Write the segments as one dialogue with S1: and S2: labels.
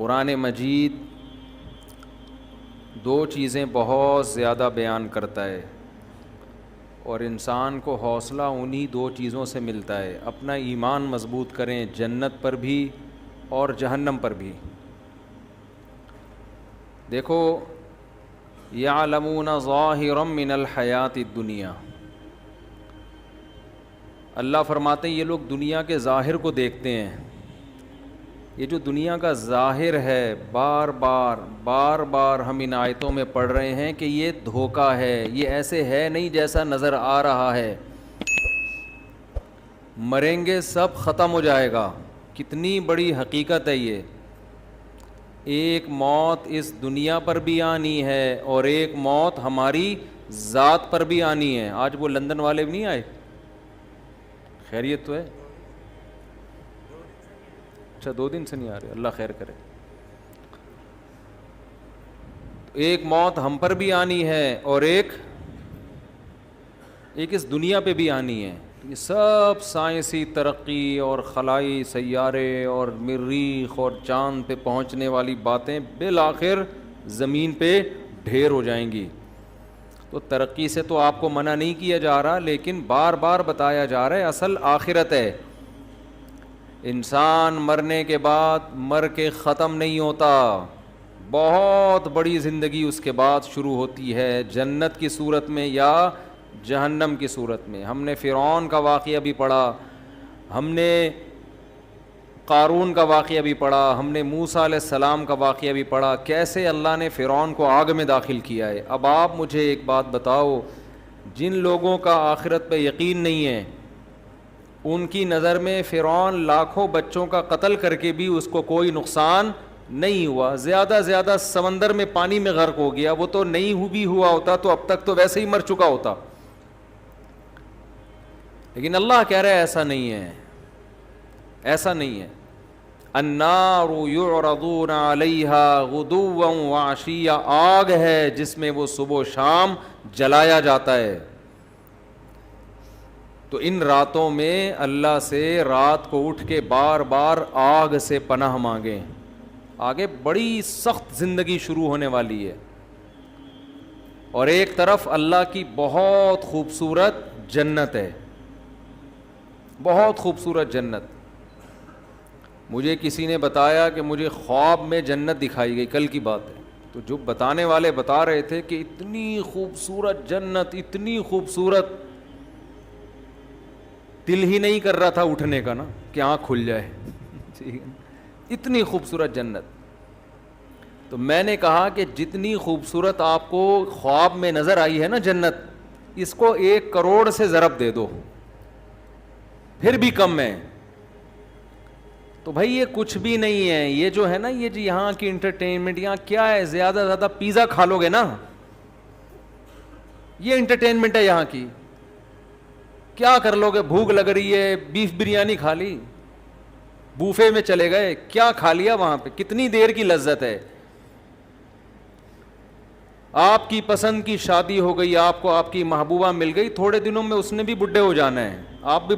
S1: قرآن مجید دو چیزیں بہت زیادہ بیان کرتا ہے، اور انسان کو حوصلہ انہی دو چیزوں سے ملتا ہے۔ اپنا ایمان مضبوط کریں، جنت پر بھی اور جہنم پر بھی۔ دیکھو، یعلمون ظاہرا من الحیات الدنیا، اللہ فرماتے ہیں یہ لوگ دنیا کے ظاہر کو دیکھتے ہیں۔ یہ جو دنیا کا ظاہر ہے، بار بار ہم ان آیتوں میں پڑھ رہے ہیں کہ یہ دھوکہ ہے، یہ ایسے ہے نہیں جیسا نظر آ رہا ہے۔ مریں گے سب، ختم ہو جائے گا۔ کتنی بڑی حقیقت ہے یہ۔ ایک موت اس دنیا پر بھی آنی ہے اور ایک موت ہماری ذات پر بھی آنی ہے۔ آج وہ لندن والے بھی نہیں آئے؟ خیریت تو ہے؟ اچھا، 2 دن سے نہیں آ رہے، اللہ خیر کرے۔ ایک موت ہم پر بھی آنی ہے اور ایک اس دنیا پہ بھی آنی ہے۔ یہ سب سائنسی ترقی اور خلائی سیارے اور مریخ اور چاند پہ پہنچنے والی باتیں بالآخر زمین پہ ڈھیر ہو جائیں گی۔ تو ترقی سے تو آپ کو منع نہیں کیا جا رہا، لیکن بار بار بتایا جا رہا ہے اصل آخرت ہے۔ انسان مرنے کے بعد مر کے ختم نہیں ہوتا، بہت بڑی زندگی اس کے بعد شروع ہوتی ہے، جنت کی صورت میں یا جہنم کی صورت میں۔ ہم نے فرعون کا واقعہ بھی پڑھا، ہم نے قارون کا واقعہ بھی پڑھا، ہم نے موسیٰ علیہ السلام کا واقعہ بھی پڑھا، کیسے اللہ نے فرعون کو آگ میں داخل کیا ہے۔ اب آپ مجھے ایک بات بتاؤ، جن لوگوں کا آخرت پہ یقین نہیں ہے، ان کی نظر میں فرعون لاکھوں بچوں کا قتل کر کے بھی اس کو کوئی نقصان نہیں ہوا، زیادہ زیادہ سمندر میں پانی میں غرق ہو گیا، وہ تو نہیں بھی ہوا ہوتا تو اب تک تو ویسے ہی مر چکا ہوتا۔ لیکن اللہ کہہ رہا ہے ایسا نہیں ہے، ایسا نہیں ہے۔ النار یعرضون علیہا غدوا وعشیا، آگ ہے جس میں وہ صبح و شام جلایا جاتا ہے۔ تو ان راتوں میں اللہ سے رات کو اٹھ کے بار بار آگ سے پناہ مانگیں۔ آگے بڑی سخت زندگی شروع ہونے والی ہے، اور ایک طرف اللہ کی بہت خوبصورت جنت ہے، بہت خوبصورت جنت۔ مجھے کسی نے بتایا کہ مجھے خواب میں جنت دکھائی گئی، کل کی بات ہے، تو جو بتانے والے بتا رہے تھے کہ اتنی خوبصورت جنت، اتنی خوبصورت، دل ہی نہیں کر رہا تھا اٹھنے کا نا کہ آنکھ کھل جائے، اتنی خوبصورت جنت۔ تو میں نے کہا کہ جتنی خوبصورت آپ کو خواب میں نظر آئی ہے نا جنت، اس کو 1 کروڑ سے ضرب دے دو پھر بھی کم ہے۔ تو بھائی یہ کچھ بھی نہیں ہے، یہ جو ہے نا، یہ جو یہاں کی انٹرٹینمنٹ، یہاں کیا ہے، زیادہ زیادہ پیزا کھا لو گے نا، یہ انٹرٹینمنٹ ہے یہاں کی۔ کیا کر لو گے، بھوک لگ رہی ہے، بیف بریانی کھا لی، بوفے میں چلے گئے، کیا کھا لیا وہاں پہ، کتنی دیر کی لذت ہے۔ آپ کی پسند کی شادی ہو گئی، آپ کو آپ کی محبوبہ مل گئی، تھوڑے دنوں میں اس نے بھی بڈھے ہو جانا ہے، آپ بھی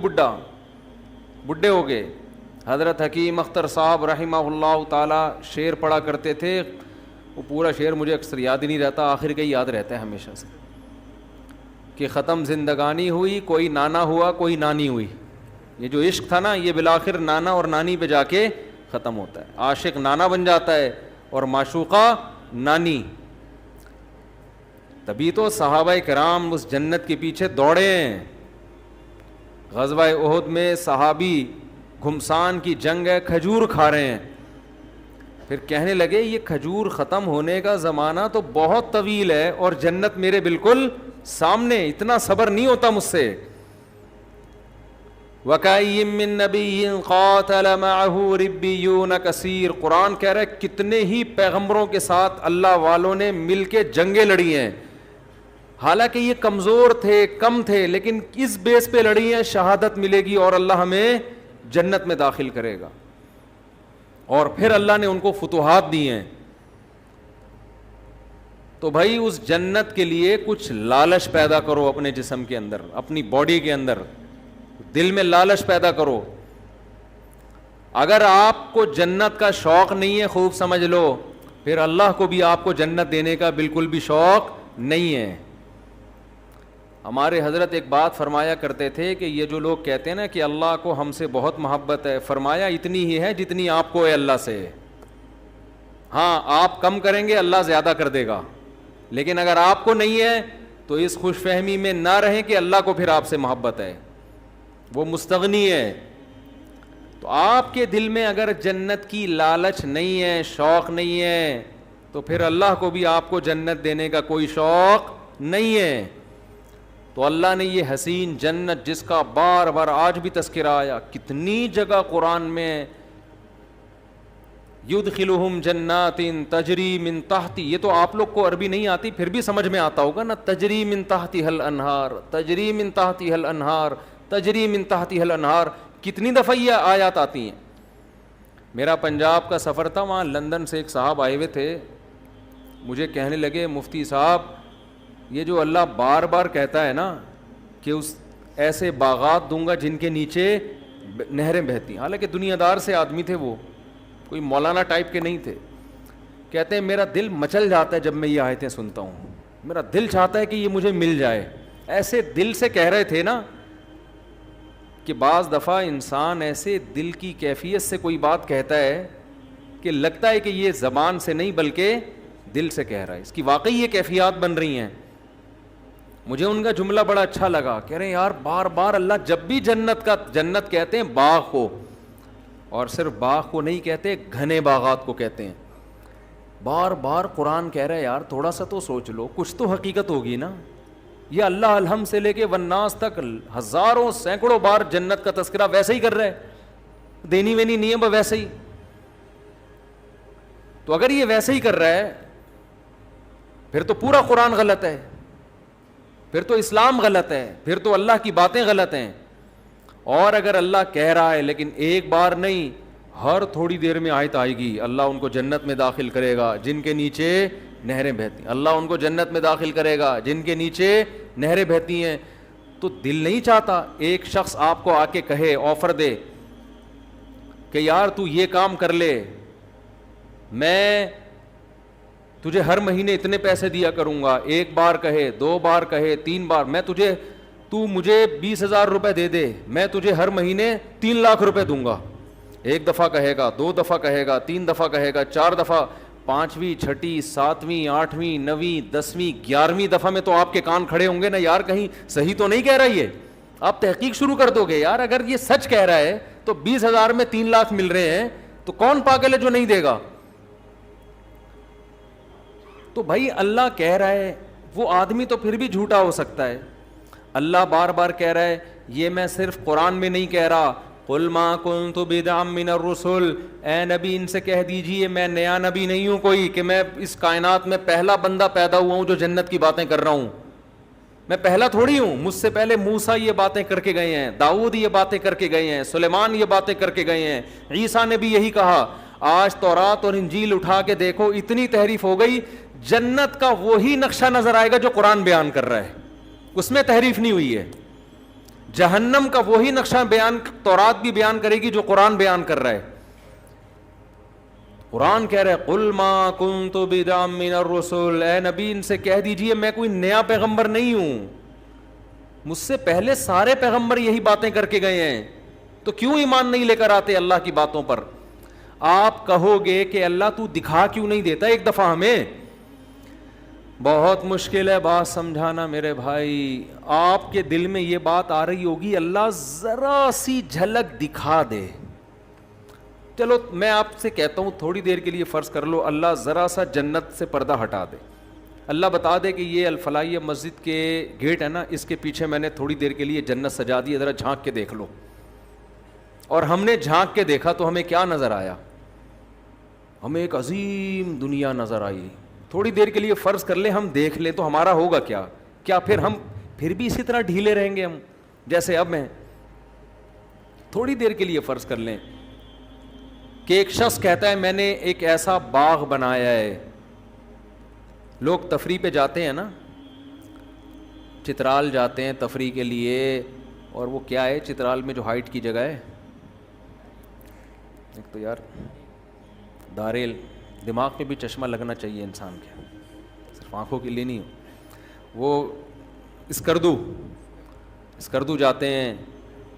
S1: بڈھے ہو گئے۔ حضرت حکیم اختر صاحب رحمہ اللہ تعالی شعر پڑھا کرتے تھے، وہ پورا شعر مجھے اکثر یاد ہی نہیں رہتا، آخر کا یاد رہتا ہے ہمیشہ سے، کہ ختم زندگانی ہوئی، کوئی نانا ہوا کوئی نانی ہوئی۔ یہ جو عشق تھا نا، یہ بالآخر نانا اور نانی پہ جا کے ختم ہوتا ہے۔ عاشق نانا بن جاتا ہے اور معشوقہ نانی۔ تبھی تو صحابہ کرام اس جنت کے پیچھے دوڑے ہیں۔ غزوہ احد میں صحابی گھمسان کی جنگ ہے، کھجور کھا رہے ہیں، پھر کہنے لگے یہ کھجور ختم ہونے کا زمانہ تو بہت طویل ہے اور جنت میرے بالکل سامنے، اتنا صبر نہیں ہوتا مجھ سے۔ وَكَأَيٍّ مِّن نَّبِيٍّ قَاتَلَ مَعَهُ رِبِّيُّونَ كَثِيرٌ، قرآن کہہ رہا ہے کتنے ہی پیغمبروں کے ساتھ اللہ والوں نے مل کے جنگیں لڑی ہیں، حالانکہ یہ کمزور تھے، کم تھے، لیکن اس بیس پہ لڑی ہیں، شہادت ملے گی اور اللہ ہمیں جنت میں داخل کرے گا، اور پھر اللہ نے ان کو فتوحات دی ہیں۔ تو بھائی اس جنت کے لیے کچھ لالچ پیدا کرو اپنے جسم کے اندر، اپنی باڈی کے اندر، دل میں لالچ پیدا کرو۔ اگر آپ کو جنت کا شوق نہیں ہے، خوب سمجھ لو، پھر اللہ کو بھی آپ کو جنت دینے کا بالکل بھی شوق نہیں ہے۔ ہمارے حضرت ایک بات فرمایا کرتے تھے کہ یہ جو لوگ کہتے ہیں نا کہ اللہ کو ہم سے بہت محبت ہے، فرمایا اتنی ہی ہے جتنی آپ کو ہے اللہ سے۔ ہاں آپ کم کریں گے اللہ زیادہ کر دے گا، لیکن اگر آپ کو نہیں ہے تو اس خوش فہمی میں نہ رہیں کہ اللہ کو پھر آپ سے محبت ہے، وہ مستغنی ہے۔ تو آپ کے دل میں اگر جنت کی لالچ نہیں ہے، شوق نہیں ہے، تو پھر اللہ کو بھی آپ کو جنت دینے کا کوئی شوق نہیں ہے۔ تو اللہ نے یہ حسین جنت جس کا بار بار آج بھی تذکرہ آیا، کتنی جگہ قرآن میں، یدخلہم جنات تجری من تحتی، یہ تو آپ لوگ کو عربی نہیں آتی پھر بھی سمجھ میں آتا ہوگا نا، تجری من تحتھا الانہار، تجری من تحتھا الانہار، تجری من تحتھا الانہار، کتنی دفعہ یہ آیات آتی ہیں۔ میرا پنجاب کا سفر تھا، وہاں لندن سے ایک صاحب آئے ہوئے تھے، مجھے کہنے لگے مفتی صاحب یہ جو اللہ بار بار کہتا ہے نا کہ اس ایسے باغات دوں گا جن کے نیچے نہریں بہتی ہیں، حالانکہ دنیا دار سے آدمی تھے، وہ کوئی مولانا ٹائپ کے نہیں تھے، کہتے ہیں میرا دل مچل جاتا ہے جب میں یہ آیتیں سنتا ہوں، میرا دل چاہتا ہے کہ یہ مجھے مل جائے۔ ایسے دل سے کہہ رہے تھے نا کہ بعض دفعہ انسان ایسے دل کی کیفیت سے کوئی بات کہتا ہے کہ لگتا ہے کہ یہ زبان سے نہیں بلکہ دل سے کہہ رہا ہے، اس کی واقعی یہ کیفیات بن رہی ہیں۔ مجھے ان کا جملہ بڑا اچھا لگا، کہہ رہے ہیں یار بار بار اللہ جب بھی جنت کہتے ہیں باغ کو، اور صرف باغ کو نہیں کہتے، گھنے باغات کو کہتے ہیں، بار بار قرآن کہہ رہا ہے یار تھوڑا سا تو سوچ لو، کچھ تو حقیقت ہوگی نا۔ یہ اللہ الحمد سے لے کے والناس تک ہزاروں سینکڑوں بار جنت کا تذکرہ ویسے ہی کر رہا ہے، دینی وینی نہیں ہے، ویسے ہی۔ تو اگر یہ ویسے ہی کر رہا ہے پھر تو پورا قرآن غلط ہے، پھر تو اسلام غلط ہے، پھر تو اللہ کی باتیں غلط ہیں۔ اور اگر اللہ کہہ رہا ہے لیکن ایک بار نہیں، ہر تھوڑی دیر میں آیت آئے گی، اللہ ان کو جنت میں داخل کرے گا جن کے نیچے نہریں بہتی ہیں، اللہ ان کو جنت میں داخل کرے گا جن کے نیچے نہریں بہتی ہیں، تو دل نہیں چاہتا ایک شخص آپ کو آ کے کہے، آفر دے کہ یار تو یہ کام کر لے، میں تجھے ہر مہینے اتنے پیسے دیا کروں گا، ایک بار کہے، دو بار کہے، تین بار، تو مجھے 20,000 روپے دے دے، میں تجھے ہر مہینے 3 لاکھ روپے دوں گا۔ ایک دفعہ کہے گا، 2 دفعہ کہے گا، 3 دفعہ کہے گا، 4 دفعہ، 5ویں 6ٹھی 7ویں 8ویں 9ویں 10ویں 11ویں دفعہ میں تو آپ کے کان کھڑے ہوں گے نا، یار کہیں صحیح تو نہیں کہہ رہا یہ، آپ تحقیق شروع کر دو گے، یار اگر یہ سچ کہہ رہا ہے تو 20,000 میں 3 لاکھ مل رہے ہیں تو کون پاگل ہے جو نہیں دے گا؟ تو بھائی اللہ کہہ رہا ہے، وہ آدمی تو پھر بھی جھوٹا ہو سکتا ہے۔ اللہ بار بار کہہ رہا ہے، یہ میں صرف قرآن میں نہیں کہہ رہا، قل ما کنت بدعا من الرسل، اے نبی ان سے کہہ دیجئے میں نیا نبی نہیں ہوں کوئی کہ میں اس کائنات میں پہلا بندہ پیدا ہوا ہوں جو جنت کی باتیں کر رہا ہوں، میں پہلا تھوڑی ہوں، مجھ سے پہلے موسیٰ یہ باتیں کر کے گئے ہیں، داؤد یہ باتیں کر کے گئے ہیں، سلیمان یہ باتیں کر کے گئے ہیں، عیسیٰ نے بھی یہی کہا۔ آج تورات اور انجیل اٹھا کے دیکھو، اتنی تحریف ہو گئی، جنت کا وہی نقشہ نظر آئے گا جو قرآن بیان کر رہا ہے، اس میں تحریف نہیں ہوئی ہے۔ جہنم کا وہی نقشہ بیان تورات بھی بیان کرے گی جو قرآن بیان کر رہا ہے۔ قرآن کہہ رہا ہے قل ما کنت بدعا من الرسل، اے نبی ان سے کہہ دیجئے میں کوئی نیا پیغمبر نہیں ہوں، مجھ سے پہلے سارے پیغمبر یہی باتیں کر کے گئے ہیں، تو کیوں ایمان نہیں لے کر آتے اللہ کی باتوں پر؟ آپ کہو گے کہ اللہ تو دکھا کیوں نہیں دیتا ایک دفعہ ہمیں؟ بہت مشکل ہے بات سمجھانا میرے بھائی، آپ کے دل میں یہ بات آ رہی ہوگی اللہ ذرا سی جھلک دکھا دے۔ چلو میں آپ سے کہتا ہوں تھوڑی دیر کے لیے فرض کر لو اللہ ذرا سا جنت سے پردہ ہٹا دے، اللہ بتا دے کہ یہ الفلاحیہ مسجد کے گیٹ ہے نا، اس کے پیچھے میں نے تھوڑی دیر کے لیے جنت سجا دی، ذرا جھانک کے دیکھ لو۔ اور ہم نے جھانک کے دیکھا تو ہمیں کیا نظر آیا؟ ہمیں ایک عظیم دنیا نظر آئی۔ تھوڑی دیر کے لیے فرض کر لیں ہم دیکھ لیں تو ہمارا ہوگا کیا؟ کیا پھر ہم پھر بھی اسی طرح ڈھیلے رہیں گے ہم جیسے اب ہیں؟ تھوڑی دیر کے لیے فرض کر لیں کہ ایک شخص کہتا ہے میں نے ایک ایسا باغ بنایا ہے، لوگ تفریح پہ جاتے ہیں نا، چترال جاتے ہیں تفریح کے لیے، اور وہ کیا ہے چترال میں جو ہائٹ کی جگہ ہے ایک تو یار داریل دماغ پہ بھی چشمہ لگنا چاہیے انسان کے, صرف آنکھوں کے لیے نہیں ہو. وہ اسکردو جاتے ہیں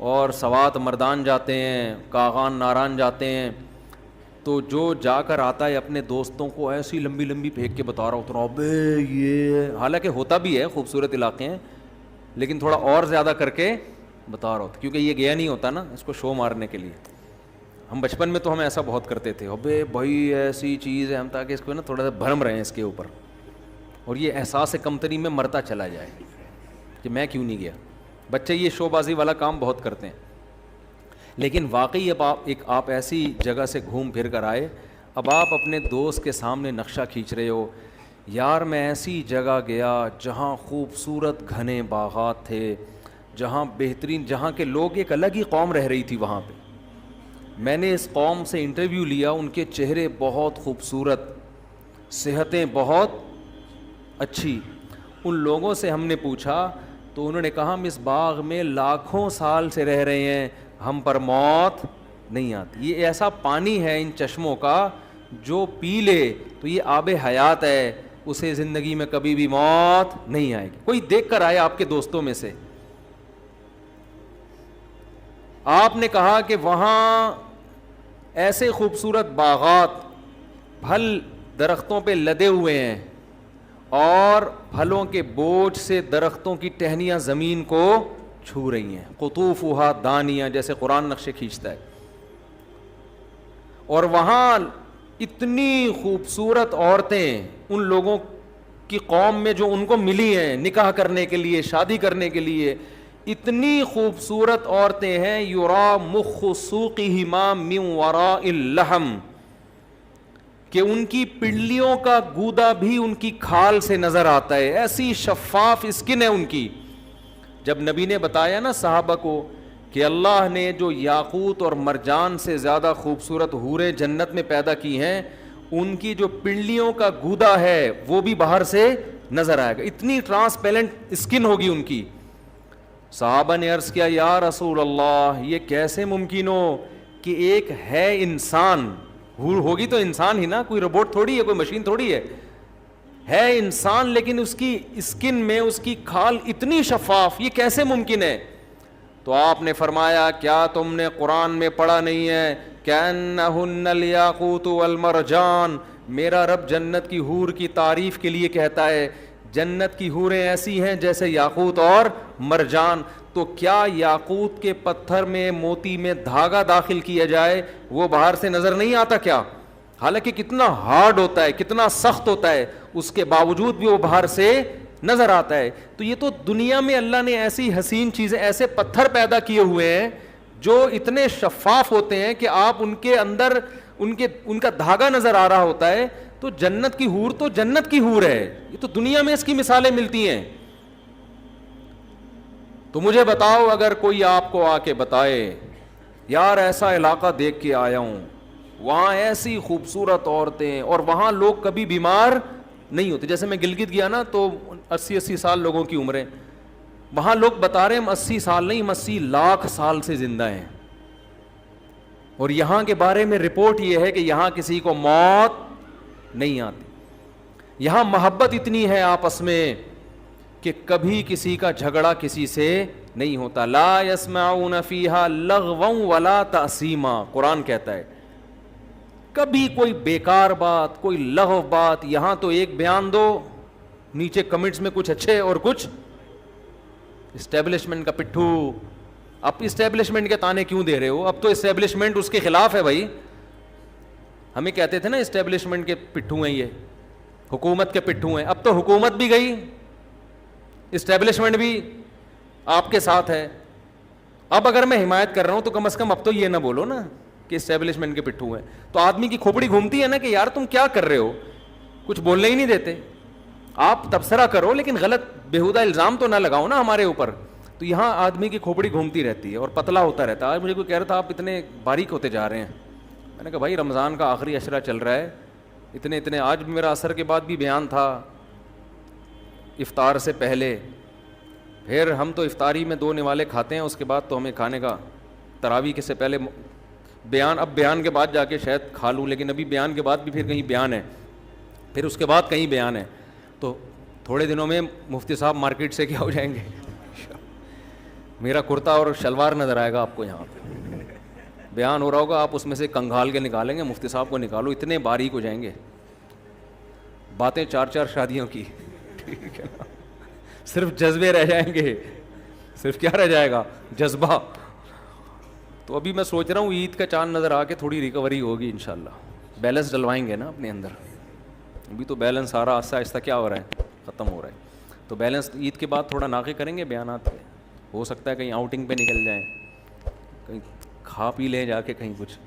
S1: اور سوات مردان جاتے ہیں, کاغان ناران جاتے ہیں, تو جو جا کر آتا ہے اپنے دوستوں کو ایسی لمبی لمبی پھینک کے بتا رہا ہوتا ابے یہ, حالانکہ ہوتا بھی ہے خوبصورت علاقے ہیں, لیکن تھوڑا اور زیادہ کر کے بتا رہا ہوتا, کیونکہ یہ گیا نہیں ہوتا نا اس کو شو مارنے کے لیے. ہم بچپن میں تو ہم ایسا بہت کرتے تھے, ابے بھائی ایسی چیز ہے, ہم تاکہ اس کو نا تھوڑا سا بھرم رہے ہیں اس کے اوپر, اور یہ احساس کمتری میں مرتا چلا جائے کہ میں کیوں نہیں گیا. بچے یہ شو بازی والا کام بہت کرتے ہیں, لیکن واقعی اب آپ ایسی جگہ سے گھوم پھر کر آئے, اب آپ اپنے دوست کے سامنے نقشہ کھینچ رہے ہو, یار میں ایسی جگہ گیا جہاں خوبصورت گھنے باغات تھے, جہاں بہترین, جہاں کے لوگ ایک الگ ہی قوم رہ رہی تھی وہاں پہ. میں نے اس قوم سے انٹرویو لیا, ان کے چہرے بہت خوبصورت, صحتیں بہت اچھی. ان لوگوں سے ہم نے پوچھا تو انہوں نے کہا ہم اس باغ میں لاکھوں سال سے رہ رہے ہیں, ہم پر موت نہیں آتی. یہ ایسا پانی ہے ان چشموں کا جو پی لے تو یہ آب حیات ہے, اسے زندگی میں کبھی بھی موت نہیں آئے گی. کوئی دیکھ کر آئے آپ کے دوستوں میں سے, آپ نے کہا کہ وہاں ایسے خوبصورت باغات, پھل درختوں پہ لدے ہوئے ہیں اور پھلوں کے بوجھ سے درختوں کی ٹہنیاں زمین کو چھو رہی ہیں, قطوفھا دانیہ, جیسے قرآن نقشے کھینچتا ہے. اور وہاں اتنی خوبصورت عورتیں ان لوگوں کی قوم میں جو ان کو ملی ہیں نکاح کرنے کے لیے, شادی کرنے کے لیے, اتنی خوبصورت عورتیں ہیں, یرا مخ سوقہما من وراء اللحم, کہ ان کی پنڈلیوں کا گودا بھی ان کی کھال سے نظر آتا ہے, ایسی شفاف اسکن ہے ان کی. جب نبی نے بتایا نا صحابہ کو کہ اللہ نے جو یاقوت اور مرجان سے زیادہ خوبصورت حوریں جنت میں پیدا کی ہیں, ان کی جو پنڈلیوں کا گودا ہے وہ بھی باہر سے نظر آئے گا, اتنی ٹرانسپیرنٹ اسکن ہوگی ان کی. صحابہ نے عرض کیا یا رسول اللہ یہ کیسے ممکن ہو کہ ایک ہے انسان, حور ہوگی تو انسان ہی نا, کوئی روبوٹ تھوڑی ہے, کوئی مشین تھوڑی ہے انسان, لیکن اس کی اسکن میں اس کی کھال اتنی شفاف, یہ کیسے ممکن ہے؟ تو آپ نے فرمایا کیا تم نے قرآن میں پڑھا نہیں ہے کأنہن الیاقوت والمرجان, میرا رب جنت کی حور کی تعریف کے لیے کہتا ہے جنت کی حوریں ایسی ہیں جیسے یاقوت اور مرجان. تو کیا یاقوت کے پتھر میں موتی میں دھاگا داخل کیا جائے وہ باہر سے نظر نہیں آتا کیا؟ حالانکہ کتنا ہارڈ ہوتا ہے, کتنا سخت ہوتا ہے, اس کے باوجود بھی وہ باہر سے نظر آتا ہے. تو یہ تو دنیا میں اللہ نے ایسی حسین چیزیں, ایسے پتھر پیدا کیے ہوئے ہیں جو اتنے شفاف ہوتے ہیں کہ آپ ان کے اندر ان کا دھاگا نظر آ رہا ہوتا ہے. تو جنت کی حور تو جنت کی حور ہے, یہ تو دنیا میں اس کی مثالیں ملتی ہیں. تو مجھے بتاؤ اگر کوئی آپ کو آ کے بتائے یار ایسا علاقہ دیکھ کے آیا ہوں, وہاں ایسی خوبصورت عورتیں اور وہاں لوگ کبھی بیمار نہیں ہوتے. جیسے میں گلگت گیا نا تو 80 سال لوگوں کی عمریں, وہاں لوگ بتا رہے ہیں ہم 80 سال نہیں, ہم 80 لاکھ سال سے زندہ ہیں. اور یہاں کے بارے میں رپورٹ یہ ہے کہ یہاں کسی کو موت نہیں آتی. یہاں محبت اتنی ہے آپس میں کہ کبھی کسی کا جھگڑا کسی سے نہیں ہوتا. لا يسمعون فیہا لغوا ولا تأثیما, قرآن کہتا ہے کبھی کوئی بیکار بات, کوئی لغو بات. یہاں تو ایک بیان دو, نیچے کمنٹس میں کچھ اچھے اور کچھ اسٹیبلشمنٹ کا پٹھو. اب اسٹیبلشمنٹ کے تانے کیوں دے رہے ہو؟ اب تو اسٹیبلشمنٹ اس کے خلاف ہے بھائی. ہمیں کہتے تھے نا اسٹیبلشمنٹ کے پٹھو ہیں, یہ حکومت کے پٹھو ہیں. اب تو حکومت بھی گئی, اسٹیبلشمنٹ بھی آپ کے ساتھ ہے. اب اگر میں حمایت کر رہا ہوں تو کم از کم اب تو یہ نہ بولو نا کہ اسٹیبلشمنٹ کے پٹھو ہیں. تو آدمی کی کھوپڑی گھومتی ہے نا کہ یار تم کیا کر رہے ہو, کچھ بولنے ہی نہیں دیتے. آپ تبصرہ کرو لیکن غلط بےہودہ الزام تو نہ لگاؤ نا ہمارے اوپر. تو یہاں آدمی کی کھوپڑی گھومتی رہتی ہے اور پتلا ہوتا رہتا ہے. آج مجھے کوئی کہہ رہا تھا آپ اتنے باریک ہوتے جا رہے ہیں. میں نے کہا بھائی رمضان کا آخری عشرہ چل رہا ہے, اتنے آج بھی میرا عصر کے بعد بھی بیان تھا, افطار سے پہلے. پھر ہم تو افطاری میں 2 نوالے کھاتے ہیں, اس کے بعد تو ہمیں کھانے کا تراویح کے سے پہلے بیان, اب بیان کے بعد جا کے شاید کھا لوں, لیکن ابھی بیان کے بعد بھی پھر کہیں بیان ہے, پھر اس کے بعد کہیں بیان ہے, تو تھوڑے دنوں میں مفتی صاحب مارکیٹ سے کیا ہو جائیں گے, میرا کرتا اور شلوار نظر آئے گا آپ کو, یہاں پہ بیان ہو رہا ہوگا, آپ اس میں سے کنگھال کے نکالیں گے, مفتی صاحب کو نکالو, اتنے باریک ہو جائیں گے, باتیں 4 شادیوں کی, ٹھیک ہے نا, صرف جذبے رہ جائیں گے, صرف کیا رہ جائے گا, جذبہ. تو ابھی میں سوچ رہا ہوں عید کا چاند نظر آ کے تھوڑی ریکوری ہوگی انشاءاللہ, بیلنس ڈلوائیں گے نا اپنے اندر, ابھی تو بیلنس سارا آہستہ آہستہ کیا ہو رہا ہے, ختم ہو رہا ہے, تو بیلنس عید کے بعد تھوڑا ناقے کریں گے بیانات پہ, ہو سکتا ہے کہیں آؤٹنگ پہ نکل جائیں, کہیں کھا پی لیں جا کے کہیں کچھ,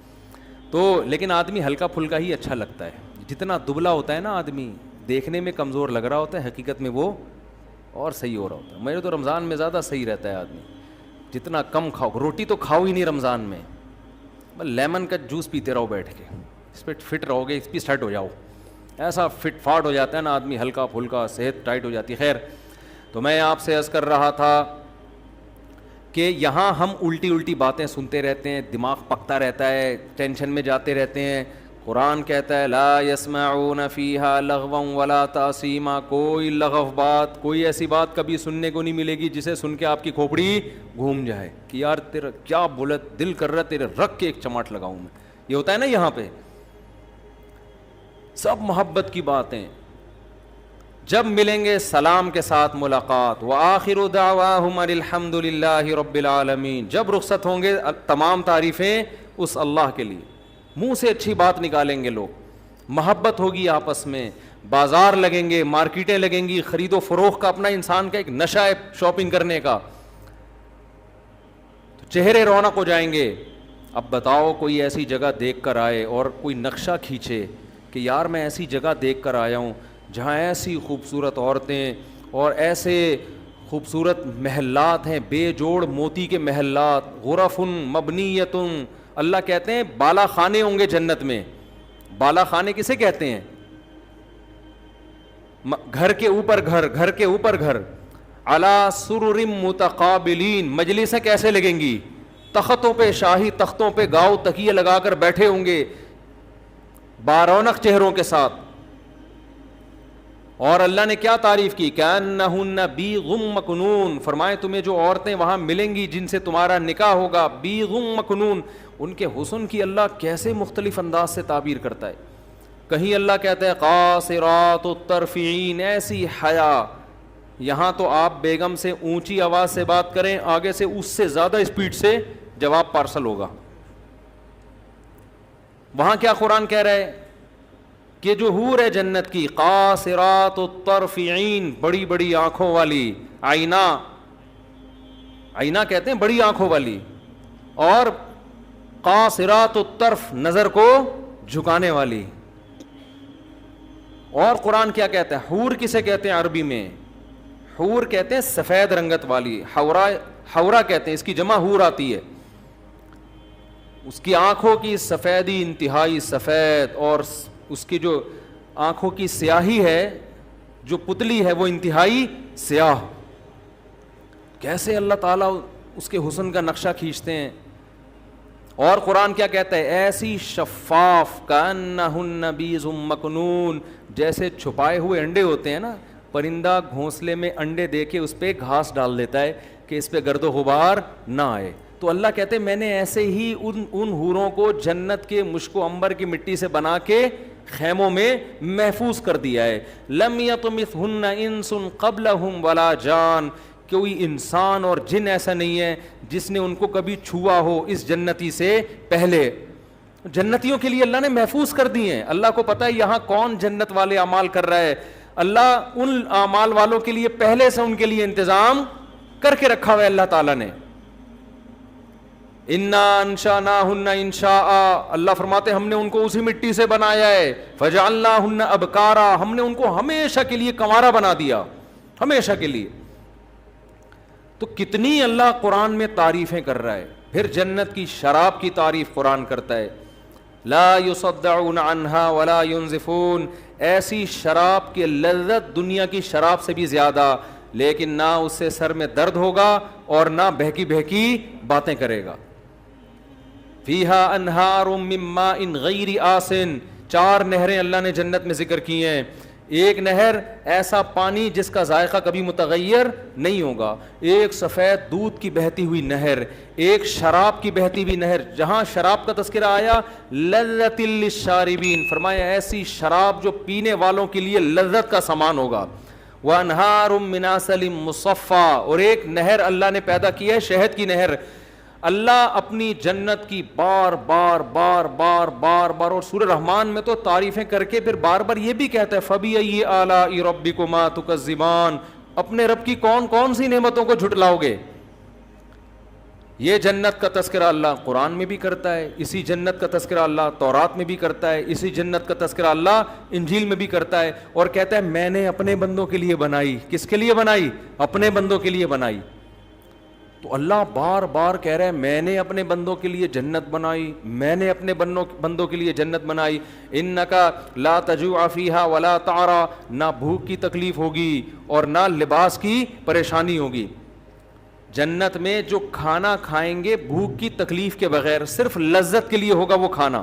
S1: تو لیکن آدمی ہلکا پھلکا ہی اچھا لگتا ہے, جتنا دبلا ہوتا ہے نا آدمی, دیکھنے میں کمزور لگ رہا ہوتا ہے, حقیقت میں وہ اور صحیح ہو رہا ہوتا ہے. میرے تو رمضان میں زیادہ صحیح رہتا ہے آدمی, جتنا کم کھاؤ, روٹی تو کھاؤ ہی نہیں رمضان میں, بس لیمن کا جوس پیتے رہو بیٹھ کے, اس پہ فٹ رہو گے, اس پہ سیٹ ہو جاؤ, ایسا فٹ فاٹ ہو جاتا ہے نا آدمی, ہلکا پھلکا, صحت ٹائٹ ہو جاتی ہے. خیر, تو میں آپ سے عرض کر رہا تھا کہ یہاں ہم الٹی الٹی باتیں سنتے رہتے ہیں, دماغ پکتا رہتا ہے, ٹینشن میں جاتے رہتے ہیں. قرآن کہتا ہے لا یسمعون فیہا لغوا ولا تاثیما, کوئی لغو بات, کوئی ایسی بات کبھی سننے کو نہیں ملے گی جسے سن کے آپ کی کھوپڑی گھوم جائے کہ یار تیرا کیا بولت, دل کر رہا تیرے رکھ کے ایک چماٹ لگاؤں میں. یہ ہوتا ہے نا یہاں پہ, سب محبت کی باتیں. جب ملیں گے سلام کے ساتھ ملاقات, وآخر دعواہم الحمد للہ رب العالمین, جب رخصت ہوں گے تمام تعریفیں اس اللہ کے لیے, منہ سے اچھی بات نکالیں گے لوگ, محبت ہوگی آپس میں, بازار لگیں گے, مارکیٹیں لگیں گی, خرید و فروخت کا اپنا انسان کا ایک نشہ ہے شاپنگ کرنے کا, تو چہرے رونق ہو جائیں گے. اب بتاؤ کوئی ایسی جگہ دیکھ کر آئے اور کوئی نقشہ کھینچے کہ یار میں ایسی جگہ دیکھ کر آیا ہوں جہاں ایسی خوبصورت عورتیں اور ایسے خوبصورت محلات ہیں, بے جوڑ موتی کے محلات, غرف مبنیۃ, اللہ کہتے ہیں بالا خانے ہوں گے جنت میں. بالا خانے کسے کہتے ہیں؟ گھر کے اوپر گھر, گھر کے اوپر گھر. علی سرر متقابلین, مجلسیں کیسے لگیں گی؟ تختوں پہ, شاہی تختوں پہ گاؤ تکیے لگا کر بیٹھے ہوں گے بارونق چہروں کے ساتھ. اور اللہ نے کیا تعریف کی, کأنہن بیض مکنون, فرمائے تمہیں جو عورتیں وہاں ملیں گی جن سے تمہارا نکاح ہوگا, بیض مکنون, ان کے حسن کی اللہ کیسے مختلف انداز سے تعبیر کرتا ہے. کہیں اللہ کہتا ہے قاصرات الطرف عین, ایسی حیا, یہاں تو آپ بیگم سے اونچی آواز سے بات کریں, آگے سے اس سے زیادہ اسپیڈ سے جواب پارسل ہوگا. وہاں کیا قرآن کہہ رہا ہے کہ جو حور ہے جنت کی, قاصرات الطرف عین, بڑی بڑی آنکھوں والی, آئینہ, آئینہ کہتے ہیں بڑی آنکھوں والی, اور قاصرات الطرف, نظر کو جھکانے والی. اور قرآن کیا کہتا ہے, حور کسے کہتے ہیں عربی میں؟ حور کہتے ہیں سفید رنگت والی, حورا کہتے ہیں, اس کی جمع حور آتی ہے. اس کی آنکھوں کی سفیدی انتہائی سفید, اور اس کی جو آنکھوں کی سیاہی ہے, جو پتلی ہے, وہ انتہائی سیاہ. کیسے اللہ تعالیٰ اس کے حسن کا نقشہ کھینچتے ہیں. اور قرآن کیا کہتا ہے, ایسی شفاف, کأنہن بیض مکنون, جیسے چھپائے ہوئے انڈے ہوتے ہیں نا, پرندہ گھونسلے میں انڈے دے کے اس پہ گھاس ڈال دیتا ہے کہ اس پہ گرد و غبار نہ آئے. تو اللہ کہتے ہیں میں نے ایسے ہی ان حوروں کو جنت کے مشک و عنبر کی مٹی سے بنا کے خیموں میں محفوظ کر دیا ہے. لم یطمثہن انس قبلہم ولا جان, کوئی انسان اور جن ایسا نہیں ہے جس نے ان کو کبھی چھوا ہو اس جنتی سے پہلے. جنتیوں کے لیے اللہ نے محفوظ کر دی ہیں. اللہ کو پتہ ہے یہاں کون جنت والے اعمال کر رہا ہے, اللہ ان اعمال والوں کے لیے پہلے سے ان کے لیے انتظام کر کے رکھا ہوا ہے اللہ تعالیٰ نے. انا انشأناہن انشاء, اللہ فرماتے ہم نے ان کو اسی مٹی سے بنایا ہے. فجعلناہن ابکارا, ہم نے ان کو ہمیشہ کے لیے کنوارا بنا دیا, ہمیشہ کے لیے. تو کتنی اللہ قرآن میں تعریفیں کر رہا ہے. پھر جنت کی شراب کی تعریف قرآن کرتا ہے, لا یصدعون عنہا ولا ینزفون, ایسی شراب کی لذت دنیا کی شراب سے بھی زیادہ, لیکن نہ اس سے سر میں درد ہوگا اور نہ بہکی بہکی باتیں کرے گا. فیہا انہار من ماء غیر آسن، 4 نہریں اللہ نے جنت میں ذکر کی ہیں. ایک نہر ایسا پانی جس کا ذائقہ کبھی متغیر نہیں ہوگا، ایک سفید دودھ کی بہتی ہوئی نہر، ایک شراب کی بہتی ہوئی نہر. جہاں شراب کا تذکرہ آیا لذۃ للشاربین، فرمایا ایسی شراب جو پینے والوں کے لیے لذت کا سامان ہوگا. وانہار من عسل مصفی، اور ایک نہر اللہ نے پیدا کی ہے شہد کی نہر. اللہ اپنی جنت کی بار بار بار بار بار بار، اور سورہ رحمان میں تو تعریفیں کر کے پھر بار بار یہ بھی کہتا ہے فَبِأَيِّ آلَاءِ رَبِّكُمَا تُكَذِّبَانِ، اپنے رب کی کون کون سی نعمتوں کو جھٹلاؤ گے. یہ جنت کا تذکرہ اللہ قرآن میں بھی کرتا ہے، اسی جنت کا تذکرہ اللہ تورات میں بھی کرتا ہے، اسی جنت کا تذکرہ اللہ انجیل میں بھی کرتا ہے، اور کہتا ہے میں نے اپنے بندوں کے لیے بنائی. کس کے لیے بنائی؟ اپنے بندوں کے لیے بنائی. تو اللہ بار بار کہہ رہا ہے میں نے اپنے بندوں کے لیے جنت بنائی، میں نے اپنے بندوں کے لیے جنت بنائی. انکا لا تجوع فیہا ولا تعرا، نہ بھوک کی تکلیف ہوگی اور نہ لباس کی پریشانی ہوگی. جنت میں جو کھانا کھائیں گے بھوک کی تکلیف کے بغیر، صرف لذت کے لیے ہوگا وہ کھانا.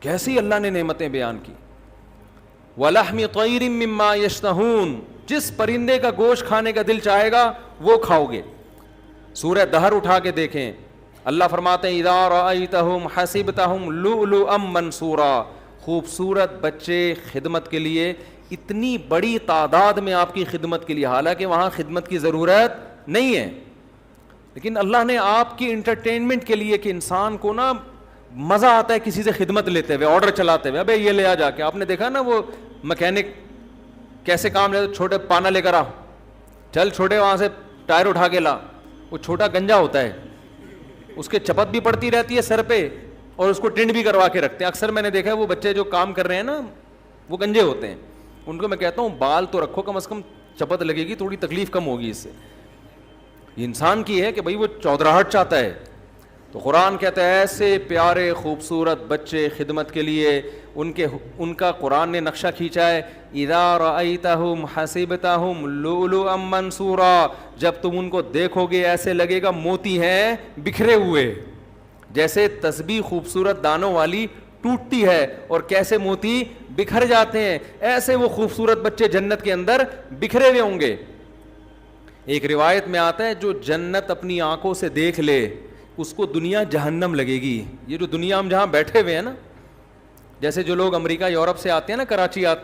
S1: کیسی اللہ نے نعمتیں بیان کی. وَلَحْمِ طَيْرٍ مِّمَّا يَشْتَهُونَ، جس پرندے کا گوشت کھانے کا دل چاہے گا وہ کھاؤ گے. سورہ دہر اٹھا کے دیکھیں، اللہ فرماتے ہیں اِذَا رَأَيْتَهُمْ حَسِبْتَهُمْ لُؤْلُؤًا مَّنْثُورًا، خوبصورت بچے خدمت کے لیے، اتنی بڑی تعداد میں آپ کی خدمت کے لیے، حالانکہ وہاں خدمت کی ضرورت نہیں ہے، لیکن اللہ نے آپ کی انٹرٹینمنٹ کے لیے، کہ انسان کو نا مزہ آتا ہے کسی سے خدمت لیتے ہوئے، آرڈر چلاتے ہوئے، ابے یہ لے آ جا کے. آپ نے دیکھا نا وہ مکینک کیسے کام لیتے، چھوٹے پانا لے کر آ، چل چھوٹے وہاں سے ٹائر اٹھا کے لا. وہ چھوٹا گنجا ہوتا ہے، اس کے چپت بھی پڑتی رہتی ہے سر پہ، اور اس کو ٹنڈ بھی کروا کے رکھتے ہیں. اکثر میں نے دیکھا ہے وہ بچے جو کام کر رہے ہیں نا وہ گنجے ہوتے ہیں، ان کو میں کہتا ہوں بال تو رکھو، کم از کم چپت لگے گی، تھوڑی تکلیف کم ہوگی اس سے. انسان کی ہے کہ بھائی وہ چودراہٹ چاہتا ہے. تو قرآن کہتا ہے ایسے پیارے خوبصورت بچے خدمت کے لیے، ان کا قرآن نے نقشہ کھینچا ہے. اِذَا رَأَيْتَهُمْ حَسِبْتَهُمْ لُؤْلُؤًا مَّنْثُورًا، جب تم ان کو دیکھو گے ایسے لگے گا موتی ہیں بکھرے ہوئے. جیسے تسبیح خوبصورت دانوں والی ٹوٹتی ہے اور کیسے موتی بکھر جاتے ہیں، ایسے وہ خوبصورت بچے جنت کے اندر بکھرے ہوئے ہوں گے. ایک روایت میں آتا ہے جو جنت اپنی آنکھوں سے دیکھ لے اس کو دنیا جہنم لگے گی. یہ جو دنیا ہم جہاں بیٹھے ہوئے ہیں نا، جیسے جو لوگ امریکہ یورپ سے آتے ہیں نا، کراچی آتے